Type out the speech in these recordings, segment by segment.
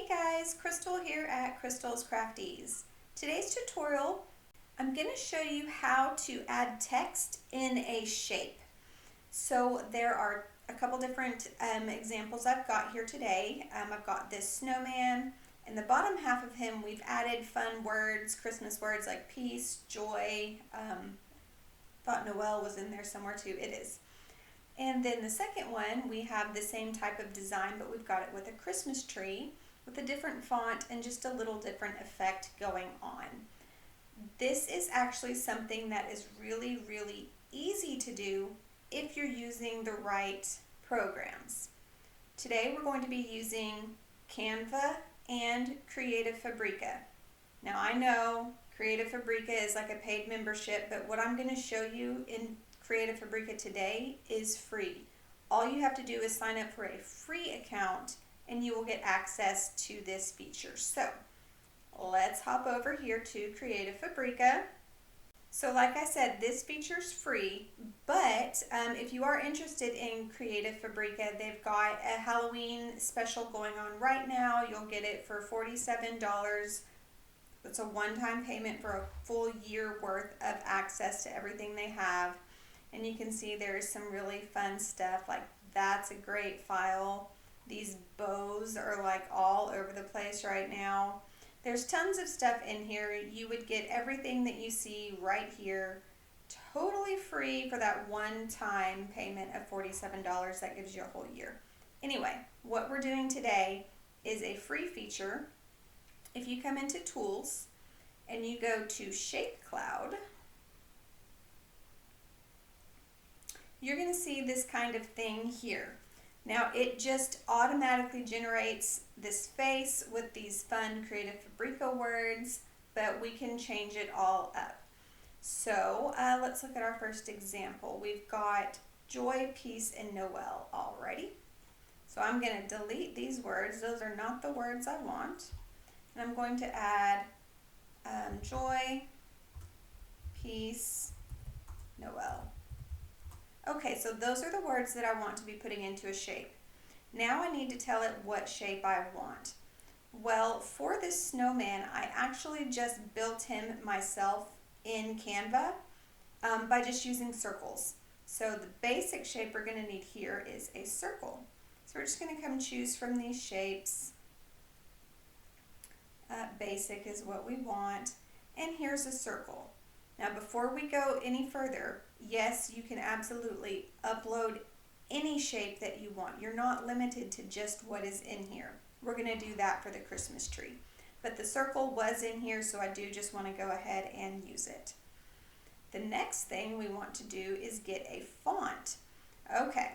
Hey guys, Crystal here at Crystal's Crafties. Today's tutorial, I'm going to show you how to add text in a shape. So there are a couple different examples I've got here today. I've got this snowman. In the bottom half of him, we've added fun words, Christmas words like peace, joy. Thought Noel was in there somewhere too. It is. And then the second one, we have the same type of design, but we've got it with a Christmas tree with a different font and just a little different effect going on. This is actually something that is really easy to do if you're using the right programs. Today we're going to be using Canva and Creative Fabrica. Now I know Creative Fabrica is like a paid membership, but what I'm going to show you in Creative Fabrica today is free. All you have to do is sign up for a free account and you will get access to this feature. So let's hop over here to Creative Fabrica. So like I said, this feature is free, but if you are interested in Creative Fabrica, they've got a Halloween special going on right now. You'll get it for $47. It's a one-time payment for a full year worth of access to everything they have. And you can see there's some really fun stuff, like that's a great file. These bows are like all over the place right now. There's tons of stuff in here. You would get everything that you see right here totally free for that one-time payment of $47. That gives you a whole year. Anyway, what we're doing today is a free feature. If you come into Tools and you go to ShapeCloud, you're going to see this kind of thing here. Now it just automatically generates this face with these fun Creative Fabrica words, but we can change it all up. So let's look at our first example. We've got joy, peace, and Noel already. So I'm going to delete these words. Those are not the words I want. And I'm going to add joy, peace, Noel. Okay, so those are the words that I want to be putting into a shape. Now I need to tell it what shape I want. Well, for this snowman, I actually just built him myself in Canva by just using circles. So the basic shape we're going to need here is a circle. So we're just going to come choose from these shapes. Basic is what we want. And here's a circle. Now before we go any further, yes, you can absolutely upload any shape that you want. You're not limited to just what is in here. We're going to do that for the Christmas tree. But the circle was in here, so I do just want to go ahead and use it. The next thing we want to do is get a font. Okay,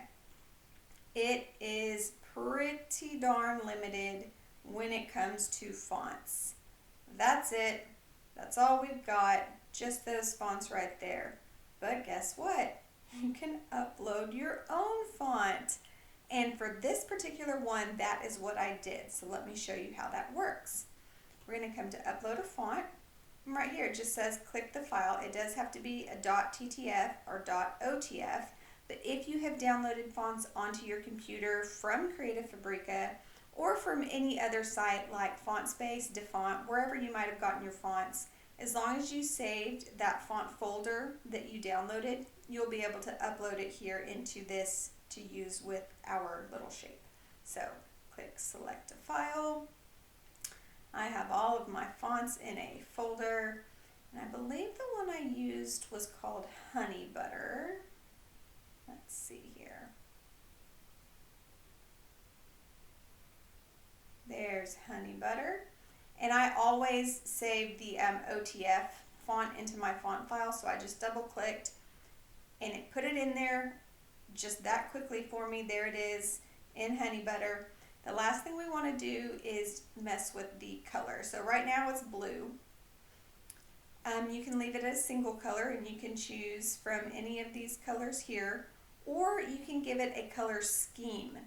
it is pretty darn limited when it comes to fonts. That's it. That's all we've got. Just those fonts right there. But guess what? You can upload your own font. And for this particular one, that is what I did. So let me show you how that works. We're going to come to upload a font. And right here it just says click the file. It does have to be a .ttf or .otf. But if you have downloaded fonts onto your computer from Creative Fabrica or from any other site like FontSpace, DeFont, wherever you might have gotten your fonts, as long as you saved that font folder that you downloaded, you'll be able to upload it here into this to use with our little shape. So click select a file. I have all of my fonts in a folder, and I believe the one I used was called Honey Butter. Let's see here. There's Honey Butter. And I always save the OTF font into my font file, so I just double clicked and it put it in there just that quickly for me. There it is in Honey Butter. The last thing we want to do is mess with the color. So right now it's blue. You can leave it as single color and you can choose from any of these colors here, or you can give it a color scheme.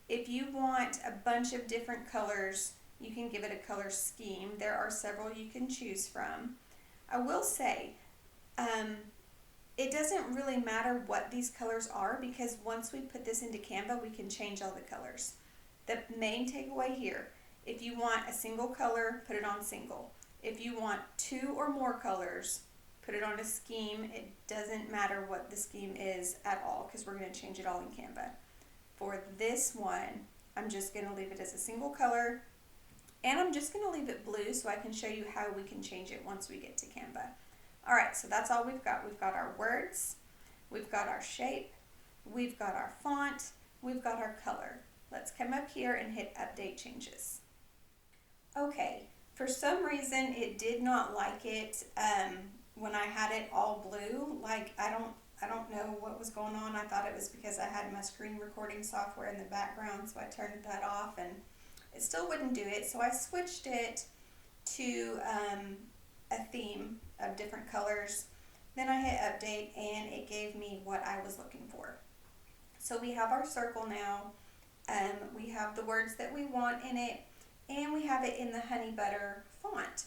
If you want a bunch of different colors, you can give it a color scheme. There are several you can choose from. I will say, it doesn't really matter what these colors are because once we put this into Canva, we can change all the colors. The main takeaway here If you want a single color, put it on single. If you want 2 or more colors, put it on a scheme. It doesn't matter what the scheme is at all because we're going to change it all in Canva. For this one, I'm just going to leave it as a single color, and I'm just going to leave it blue so I can show you how we can change it once we get to Canva. Alright, so that's all we've got. We've got our words, we've got our shape, we've got our font, we've got our color. Let's come up here and hit Update Changes. Okay, for some reason it did not like it when I had it all blue. Like I don't know what was going on. I thought it was because I had my screen recording software in the background, so I turned that off and it still wouldn't do it. So I switched it to a theme of different colors. Then I hit update and it gave me what I was looking for. So we have our circle now. We have the words that we want in it, and we have it in the honey butter font.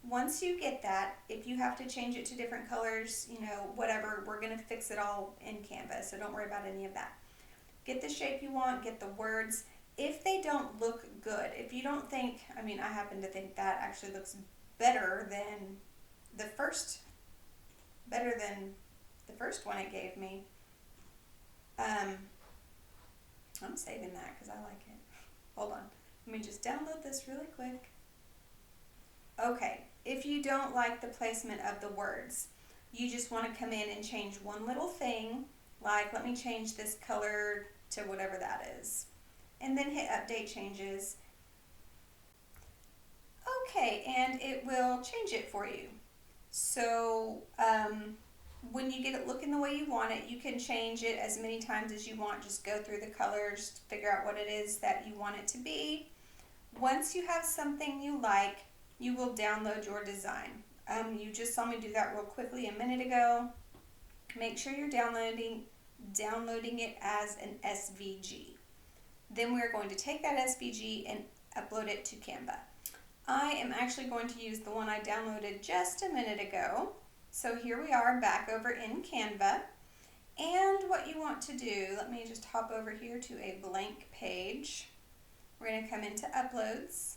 Once you get that, if you have to change it to different colors, you know, whatever, we're going to fix it all in Canva, so don't worry about any of that. Get the shape you want, get the words. If they don't look good, if you don't think, I mean, I happen to think that actually looks better than the first one it gave me. I'm saving that because I like it. Hold on. Let me just download this really quick. Okay, if you don't like the placement of the words, you just want to come in and change one little thing, like let me change this color to whatever that is, and then hit Update Changes. Okay, and it will change it for you. So when you get it looking the way you want it, you can change it as many times as you want. Just go through the colors, figure out what it is that you want it to be. Once you have something you like, you will download your design. You just saw me do that real quickly a minute ago. Make sure you're downloading it as an SVG. Then we're going to take that SVG and upload it to Canva. I am actually going to use the one I downloaded just a minute ago. So here we are back over in Canva. And what you want to do, let me just hop over here to a blank page. We're going to come into Uploads,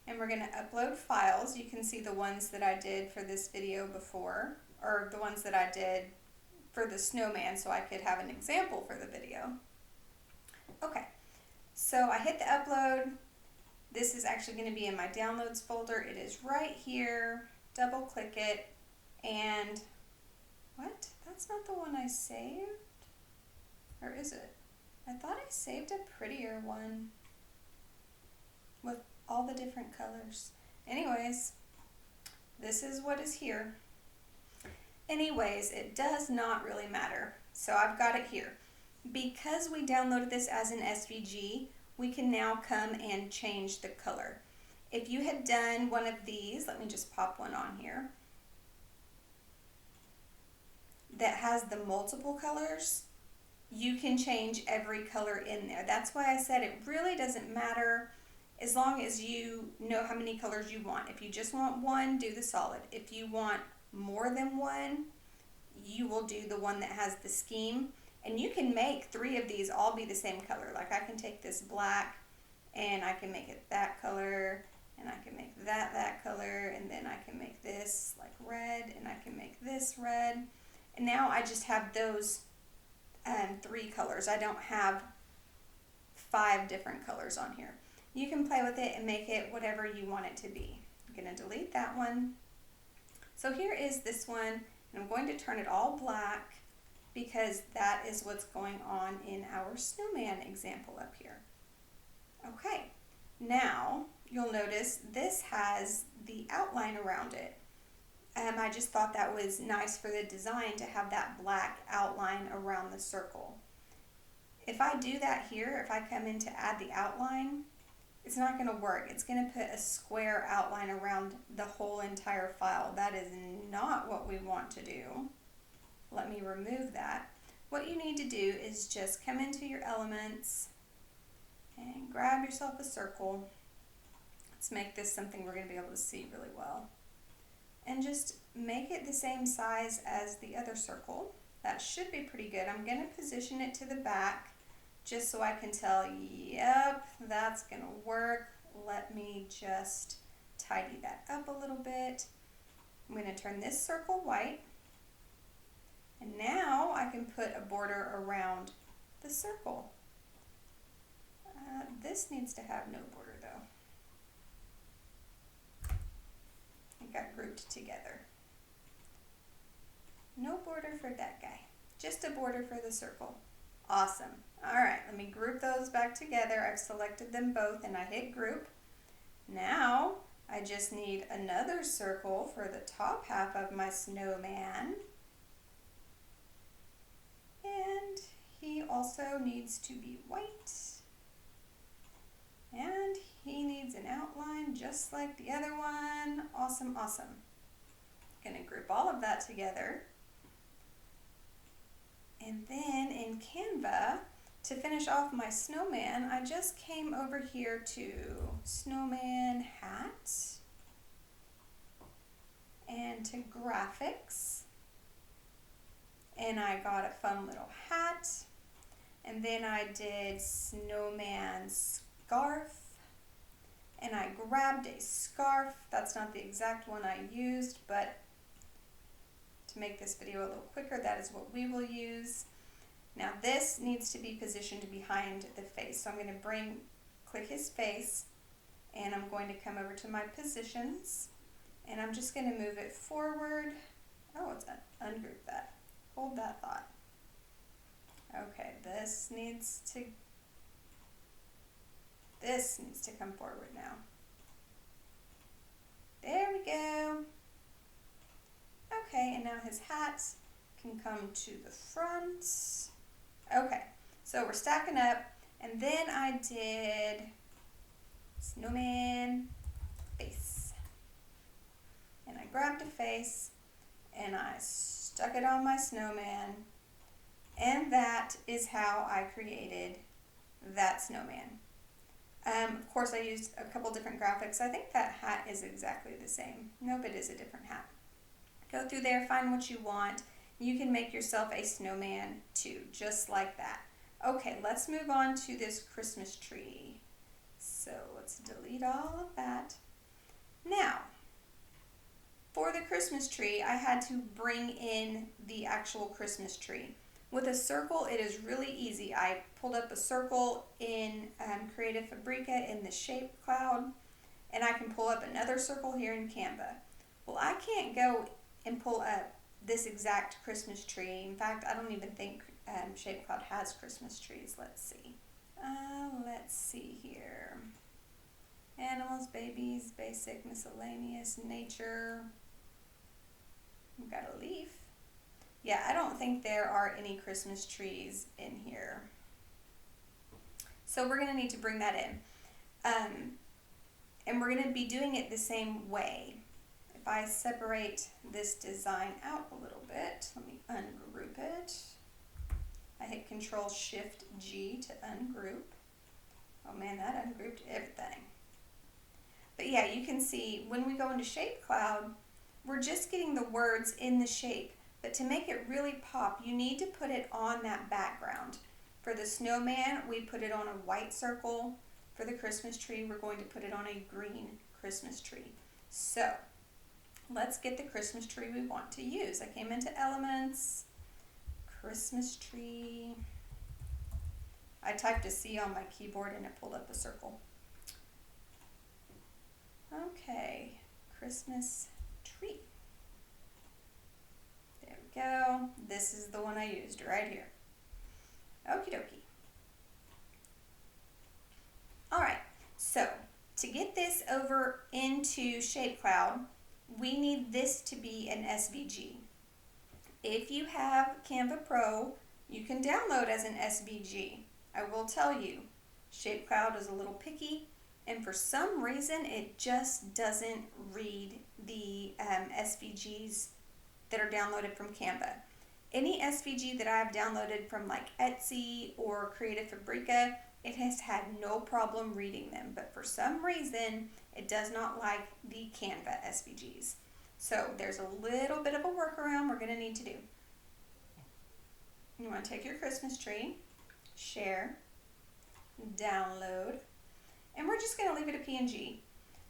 and we're going to upload files. You can see the ones that I did for this video before, or the ones that I did for the snowman so I could have an example for the video. Okay, so I hit the upload. This is actually going to be in my downloads folder. It is right here. Double click it, and what? That's not the one I saved? Or is it? I thought I saved a prettier one with all the different colors. Anyways, this is what is here. Anyways, it does not really matter. So I've got it here. Because we downloaded this as an SVG, we can now come and change the color. If you had done one of these, let me just pop one on here, that has the multiple colors, you can change every color in there. That's why I said it really doesn't matter as long as you know how many colors you want. If you just want one, do the solid. If you want more than one, you will do the one that has the scheme. And you can make 3 of these all be the same color. Like I can take this black and I can make it that color, and I can make that color, and then I can make this like red, and I can make this red. And now I just have those 3 colors. I don't have 5 different colors on here. You can play with it and make it whatever you want it to be. I'm going to delete that one. So here is this one, and I'm going to turn it all black because that is what's going on in our snowman example up here. Okay, now you'll notice this has the outline around it. I just thought that was nice for the design to have that black outline around the circle. If I do that here, if I come in to add the outline, it's not going to work. It's going to put a square outline around the whole entire file. That is not what we want to do. Let me remove that. What you need to do is just come into your elements and grab yourself a circle. Let's make this something we're going to be able to see really well. And just make it the same size as the other circle. That should be pretty good. I'm going to position it to the back just so I can tell, yep, that's gonna work. Let me just tidy that up a little bit. I'm gonna turn this circle white, and now I can put a border around the circle. This needs to have no border though. It got grouped together. No border for that guy, just a border for the circle. Awesome. All right, let me group those back together. I've selected them both and I hit group. Now I just need another circle for the top half of my snowman. And he also needs to be white. And he needs an outline just like the other one. Awesome, awesome. Gonna group all of that together. And then in Canva, to finish off my snowman, I just came over here to snowman hat and to graphics. And I got a fun little hat. And then I did snowman scarf. And I grabbed a scarf. That's not the exact one I used, but to make this video a little quicker, that is what we will use. Now this needs to be positioned behind the face. So I'm going to click his face, and I'm going to come over to my positions, and I'm just going to move it forward. Oh, it's ungroup that. Hold that thought. Okay, this needs to come forward now. There we go. Okay, and now his hat can come to the front. Okay, so we're stacking up, and then I did snowman face. And I grabbed a face, and I stuck it on my snowman, and that is how I created that snowman. Of course, I used a couple different graphics. I think that hat is exactly the same. Nope, it is a different hat. Go through there, find what you want. You can make yourself a snowman too, just like that. Okay, let's move on to this Christmas tree. So let's delete all of that. Now, for the Christmas tree, I had to bring in the actual Christmas tree. With a circle, it is really easy. I pulled up a circle in Creative Fabrica in the ShapeCloud, and I can pull up another circle here in Canva. Well, I can't go and pull up this exact Christmas tree. In fact, I don't even think ShapeCloud has Christmas trees. Let's see. Let's see here. Animals, babies, basic, miscellaneous, nature. We've got a leaf. Yeah, I don't think there are any Christmas trees in here. So we're going to need to bring that in. And we're going to be doing it the same way. If I separate this design out a little bit, let me ungroup it. I hit Control-Shift-G to ungroup. Oh man, that ungrouped everything. But yeah, you can see when we go into ShapeCloud, we're just getting the words in the shape. But to make it really pop, you need to put it on that background. For the snowman, we put it on a white circle. For the Christmas tree, we're going to put it on a green Christmas tree. So, let's get the Christmas tree we want to use. I came into Elements, Christmas tree. I typed a C on my keyboard and it pulled up a circle. Okay, Christmas tree. There we go. This is the one I used right here. Okie dokie. Alright, so to get this over into ShapeCloud, we need this to be an SVG. If you have Canva Pro, you can download as an SVG. I will tell you, ShapeCloud is a little picky, and for some reason it just doesn't read the SVGs that are downloaded from Canva. Any SVG that I have downloaded from like Etsy or Creative Fabrica, it has had no problem reading them, but for some reason it does not like the Canva SVGs. So there's a little bit of a workaround we're going to need to do. You want to take your Christmas tree, share, download, and we're just going to leave it a PNG.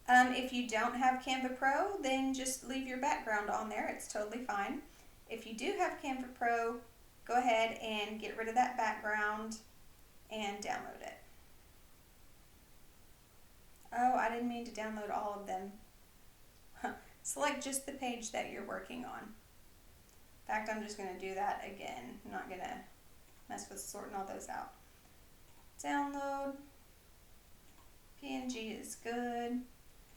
If you don't have Canva Pro, then just leave your background on there. It's totally fine. If you do have Canva Pro, go ahead and get rid of that background and download it. Oh, I didn't mean to download all of them. Select just the page that you're working on. In fact, I'm just going to do that again. I'm not going to mess with sorting all those out. Download. PNG is good.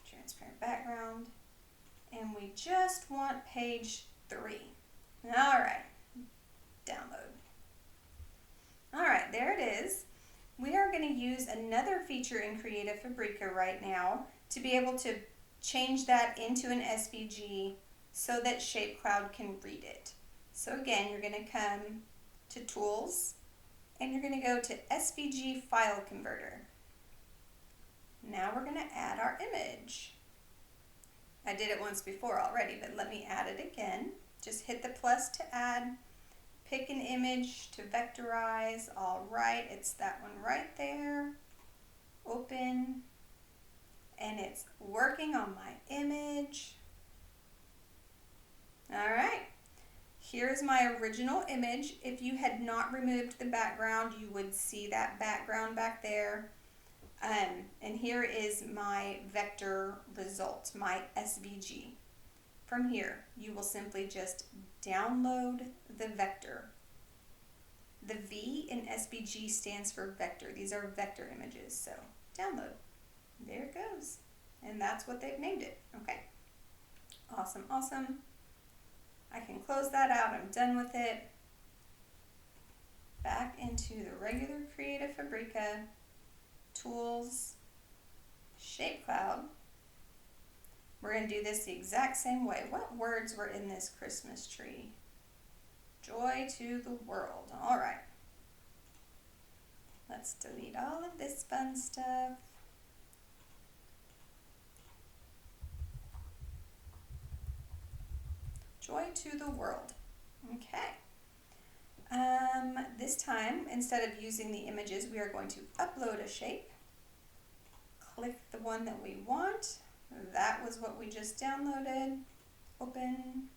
Transparent background. And we just want page 3. Alright. Download. Alright, there it is. We are going to use another feature in Creative Fabrica right now to be able to change that into an SVG so that ShapeCloud can read it. So again, you're going to come to Tools and you're going to go to SVG File Converter. Now we're going to add our image. I did it once before already, but let me add it again. Just hit the plus to add. Pick an image to vectorize. All right, it's that one right there. Open. And it's working on my image. All right. Here's my original image. If you had not removed the background, you would see that background back there. And here is my vector result, my SVG. From here, you will simply just download the vector. The V in SVG stands for vector. These are vector images, so download. There it goes. And that's what they've named it. Okay. Awesome, awesome. I can close that out. I'm done with it. Back into the regular Creative Fabrica, Tools, ShapeCloud. We're going to do this the exact same way. What words were in this Christmas tree? Joy to the world. All right. Let's delete all of this fun stuff. Joy to the world. Okay. This time, instead of using the images, we are going to upload a shape. Click the one that we want. That was what we just downloaded. Open.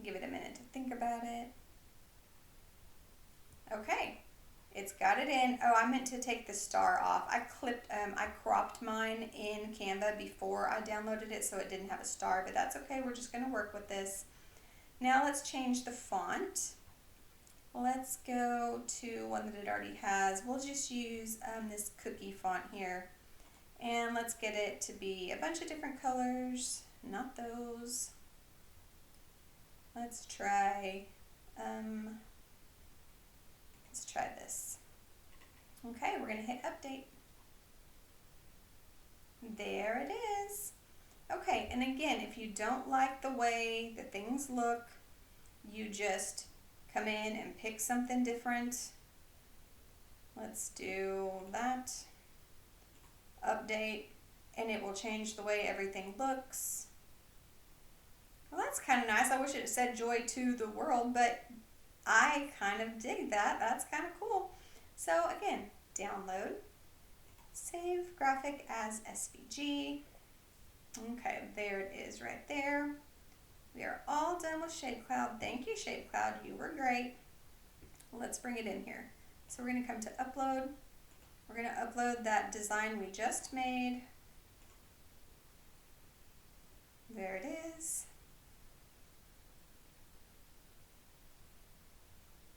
Give it a minute to think about it. Okay. It's got it in. Oh, I meant to take the star off. I cropped mine in Canva before I downloaded it, so it didn't have a star, but that's okay. We're just going to work with this. Now let's change the font. Let's go to one that it already has. We'll just use this cookie font here. And let's get it to be a bunch of different colors. Not those. Let's try this. Okay, we're going to hit update. There it is. Okay, and again, if you don't like the way the things look, you just come in and pick something different. Let's do that. Update, and it will change the way everything looks. Well, that's kind of nice. I wish it said joy to the world, but I kind of dig that. That's kind of cool. So again, download, save graphic as SVG. Okay, there it is right there. We are all done with ShapeCloud. Thank you, ShapeCloud. You were great. Let's bring it in here. So we're going to come to upload. We're going to upload that design we just made. There it is.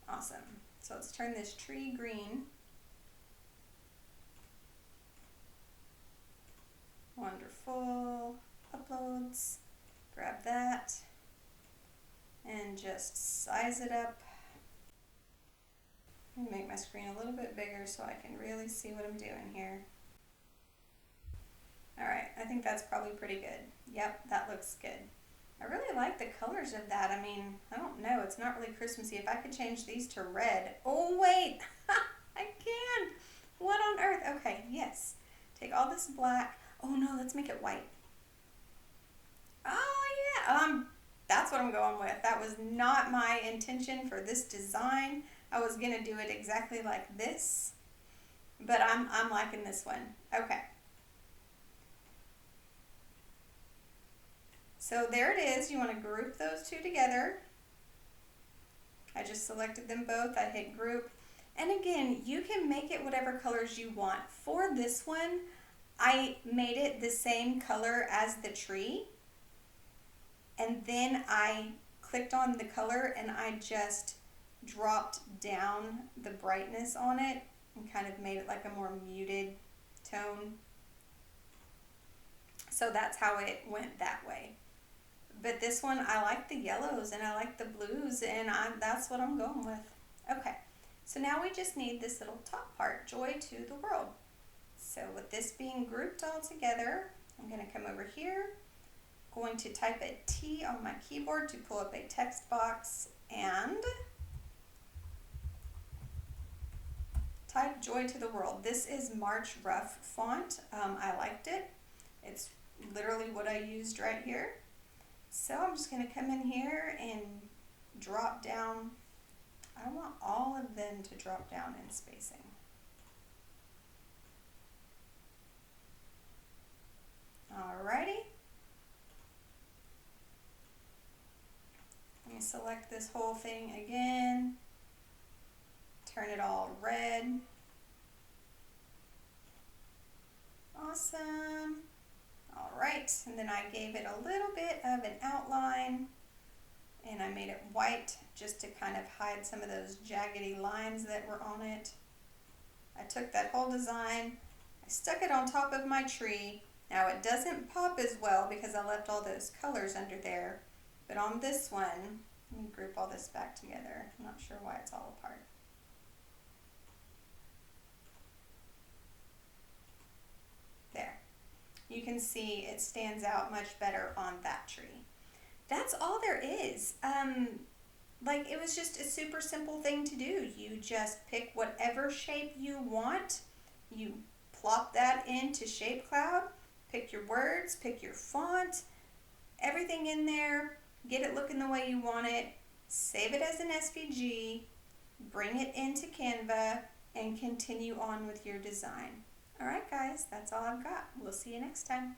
Awesome. So let's turn this tree green. Wonderful. Uploads. Grab that and just size it up. Let me make my screen a little bit bigger so I can really see what I'm doing here. Alright, I think that's probably pretty good. Yep, that looks good. I really like the colors of that. I mean, I don't know, it's not really Christmassy. If I could change these to red. Oh wait, I can. What on earth? Okay, yes. Take all this black. Oh no, let's make it white. Oh yeah, that's what I'm going with. That was not my intention for this design. I was gonna do it exactly like this, but I'm liking this one. Okay. So there it is. You want to group those two together. I just selected them both. I hit group. And again, you can make it whatever colors you want. For this one, I made it the same color as the tree. And then I clicked on the color and I just dropped down the brightness on it and kind of made it like a more muted tone. So that's how it went that way. But this one, I like the yellows and I like the blues, and that's what I'm going with. Okay, so now we just need this little top part, joy to the world. So with this being grouped all together, I'm going to come over here, going to type a T on my keyboard to pull up a text box and type joy to the world. This is March Rough font. I liked it. It's literally what I used right here. So I'm just going to come in here and drop down. I want all of them to drop down in spacing. Alrighty. Let me select this whole thing again. Turn it all red. Awesome. Alright, and then I gave it a little bit of an outline and I made it white just to kind of hide some of those jaggedy lines that were on it. I took that whole design, I stuck it on top of my tree. Now it doesn't pop as well because I left all those colors under there, but on this one, let me group all this back together. I'm not sure why it's all apart. There. You can see it stands out much better on that tree. That's all there is. Like, it was just a super simple thing to do. You just pick whatever shape you want. You plop that into ShapeCloud, pick your words, pick your font, everything in there, get it looking the way you want it, save it as an SVG, bring it into Canva, and continue on with your design. All right, guys, that's all I've got. We'll see you next time.